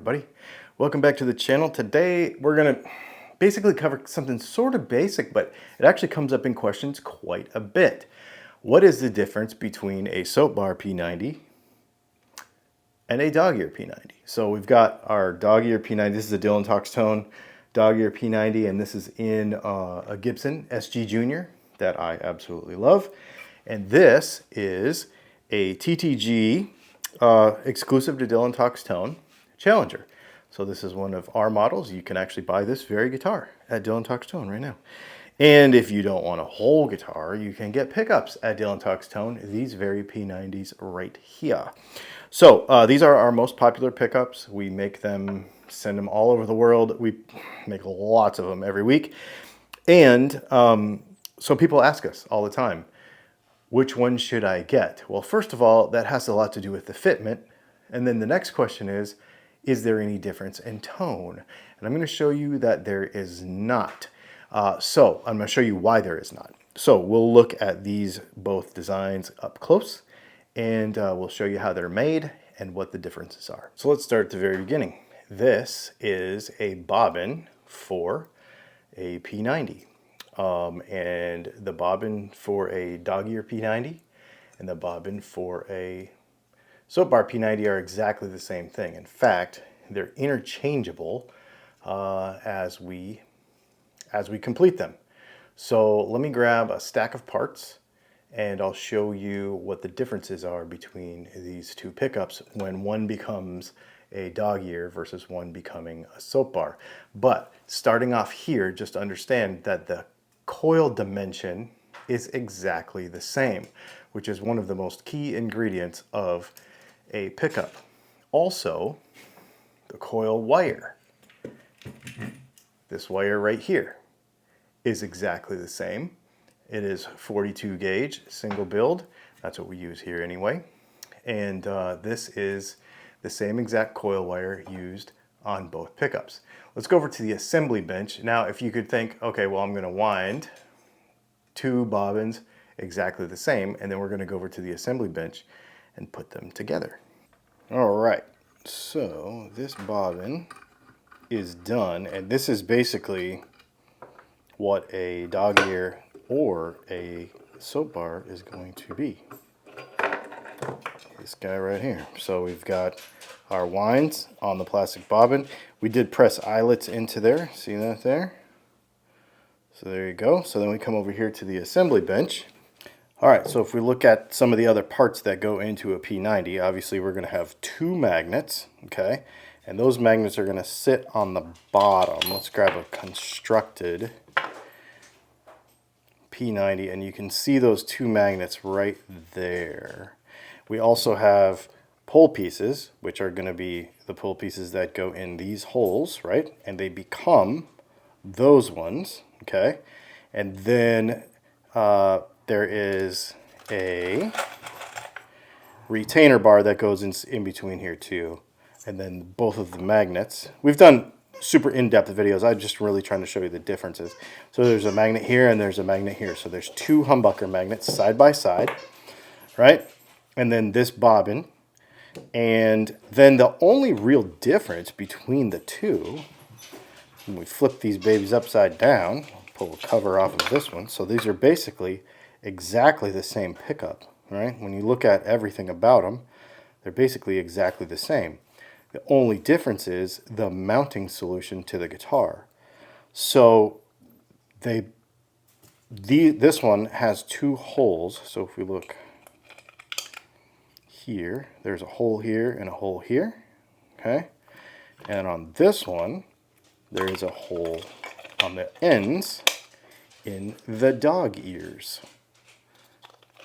everybody. Welcome back to the channel. Today we're going to basically cover something sort of basic, but it actually comes up in questions quite a bit. What is the difference between a soap bar P90 and a dog ear P90? So we've got our dog ear P90. This is a Dylan Talks Tone dog ear P90, and this is in a Gibson SG Junior that I absolutely love. And this is a TTG exclusive to Dylan Talks Tone Challenger. So this is one of our models. You can actually buy this very guitar at Dylan Talks Tone right now. And if you don't want a whole guitar, you can get pickups at Dylan Talks Tone, these very P90s right here. So these are our most popular pickups. We make them, send them all over the world. We make lots of them every week. And so people ask us all the time, which one should I get? Well, first of all, that has a lot to do with the fitment. And then the next question is there any difference in tone? And I'm going to show you that there is not. So I'm going to show you why there is not. So we'll look at these both designs up close, and we'll show you how they're made and what the differences are. So let's start at the very beginning. This is a bobbin for a P90. And the bobbin for a dog ear P90 and the bobbin for a soap bar P90 are exactly the same thing. In fact, they're interchangeable as we complete them. So let me grab a stack of parts and I'll show you what the differences are between these two pickups when one becomes a dog ear versus one becoming a soap bar. But starting off here, just understand that the coil dimension is exactly the same, which is one of the most key ingredients of a pickup. Also, the coil wire, this wire right here, is exactly the same. It is 42 gauge single build. That's what we use here anyway. And this is the same exact coil wire used on both pickups. Let's go over to the assembly bench. Now, if you could think, okay, well, I'm going to wind two bobbins exactly the same, and then we're going to go over to the assembly bench and put them together. All right, so this bobbin is done, and this is basically what a dog ear or a soap bar is going to be. This guy right here. So we've got our winds on the plastic bobbin. We did press eyelets into there. See that there? So there you go. So then we come over here to the assembly bench. All right, so if we look at some of the other parts that go into a P90, obviously we're going to have two magnets, okay? And those magnets are going to sit on the bottom. Let's grab a constructed P90, and you can see those two magnets right there. We also have pull pieces, which are going to be the pull pieces that go in these holes, right? And they become those ones, okay? And then there is a retainer bar that goes in between here too. And then both of the magnets. We've done super in-depth videos. I'm just really trying to show you the differences. So there's a magnet here and there's a magnet here. So there's two humbucker magnets side by side, right? And then this bobbin. And then the only real difference between the two, when we flip these babies upside down, pull the cover off of this one. So these are basically exactly the same pickup, right? When you look at everything about them, they're basically exactly the same. The only difference is the mounting solution to the guitar. So this one has two holes. So if we look here, there's a hole here and a hole here, okay? And on this one, there is a hole on the ends in the dog ears.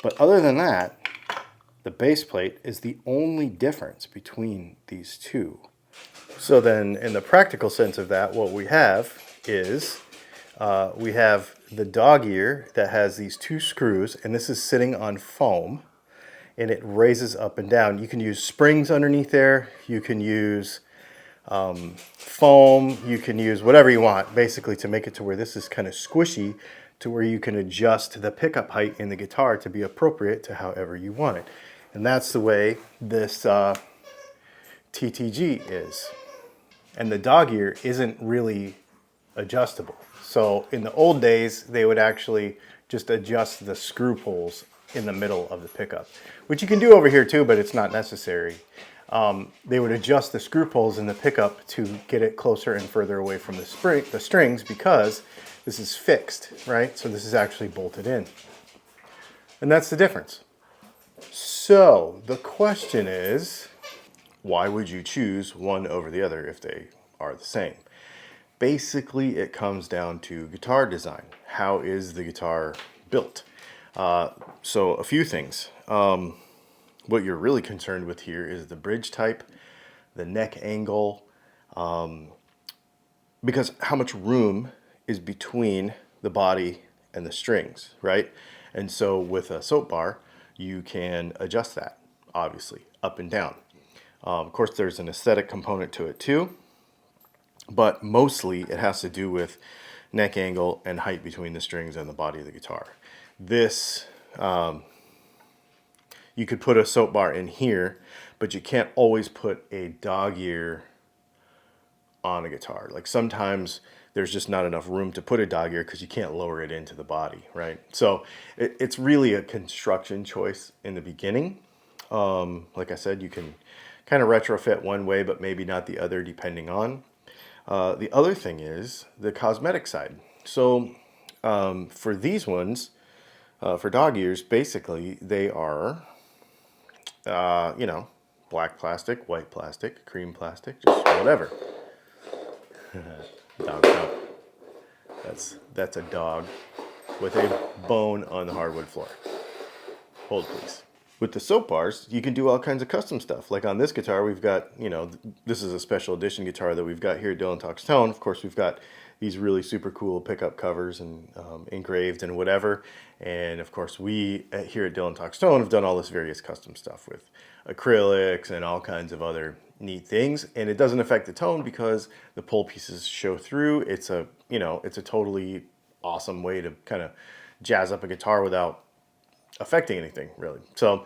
But other than that, the base plate is the only difference between these two. So then in the practical sense of that, what we have is we have the dog ear that has these two screws, and this is sitting on foam, and it raises up and down. You can use springs underneath there. You can use foam. You can use whatever you want, basically, to make it to where this is kind of squishy, to where you can adjust the pickup height in the guitar to be appropriate to however you want it. And that's the way this TTG is. And the dog ear isn't really adjustable. So in the old days, they would actually just adjust the screw poles in the middle of the pickup, which you can do over here too, but it's not necessary. They would adjust the screw poles in the pickup to get it closer and further away from the strings, because this is fixed, right? So this is actually bolted in. And that's the difference. So the question is, why would you choose one over the other if they are the same? Basically, it comes down to guitar design. How is the guitar built? So a few things. What you're really concerned with here is the bridge type, the neck angle, because how much room is between the body and the strings, right? And so with a soap bar, you can adjust that, obviously, up and down. Of course, there's an aesthetic component to it too, but mostly it has to do with neck angle and height between the strings and the body of the guitar. This, you could put a soap bar in here, but you can't always put a dog ear on a guitar. Like sometimes there's just not enough room to put a dog ear because you can't lower it into the body, right? So it's really a construction choice in the beginning. Like I said, you can kind of retrofit one way, but maybe not the other, depending on. The other thing is the cosmetic side. So for these ones, for dog ears, basically they are, you know, black plastic, white plastic, cream plastic, just whatever. Dog jump. That's a dog with a bone on the hardwood floor. Hold please. With the soap bars, you can do all kinds of custom stuff. Like on this guitar, we've got, you know, this is a special edition guitar that we've got here at Dylan Talks Tone. Of course, we've got these really super cool pickup covers and engraved and whatever. And of course, we here at Dylan Talks Tone have done all this various custom stuff with acrylics and all kinds of other neat things. And it doesn't affect the tone because the pull pieces show through. It's a, you know, it's a totally awesome way to kind of jazz up a guitar without affecting anything really. So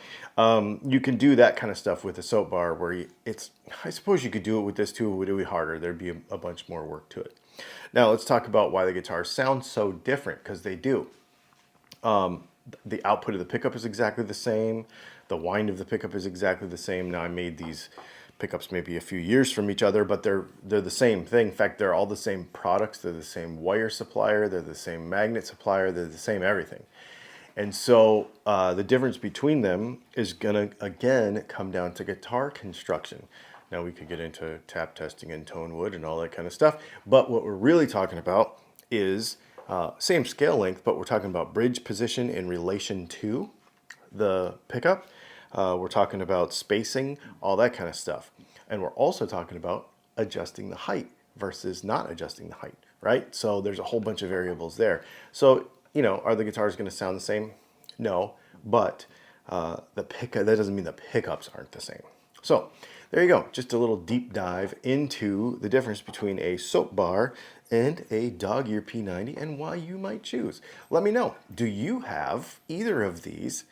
you can do that kind of stuff with a soap bar where it's, I suppose you could do it with this too, it would be harder. There'd be a bunch more work to it. Now let's talk about why the guitars sound so different, because they do. The output of the pickup is exactly the same. The wind of the pickup is exactly the same. Now I made these pickups maybe a few years from each other, but they're the same thing. In fact, they're all the same products. They're the same wire supplier. They're the same magnet supplier. They're the same everything. And so the difference between them is going to, again, come down to guitar construction. Now we could get into tap testing and tone wood and all that kind of stuff. But what we're really talking about is same scale length, but we're talking about bridge position in relation to the pickup. We're talking about spacing, all that kind of stuff. And we're also talking about adjusting the height versus not adjusting the height, right? So there's a whole bunch of variables there. So, you know, are the guitars going to sound the same? No, but that doesn't mean the pickups aren't the same. So there you go. Just a little deep dive into the difference between a soap bar and a dog ear P90 and why you might choose. Let me know. Do you have either of these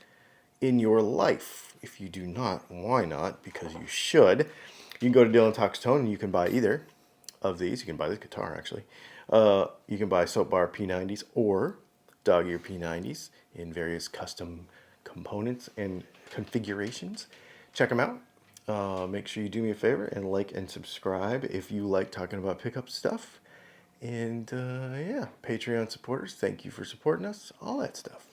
in your life? If you do not, why not? Because you should. You can go to Dylan Talks Tone and you can buy either of these. You can buy this guitar actually. You can buy soap bar P90s or dog ear P90s in various custom components and configurations. Check them out. Make sure you do me a favor and like and subscribe if you like talking about pickup stuff. And yeah, Patreon supporters, thank you for supporting us, all that stuff.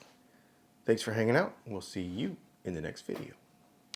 Thanks for hanging out. We'll see you in the next video.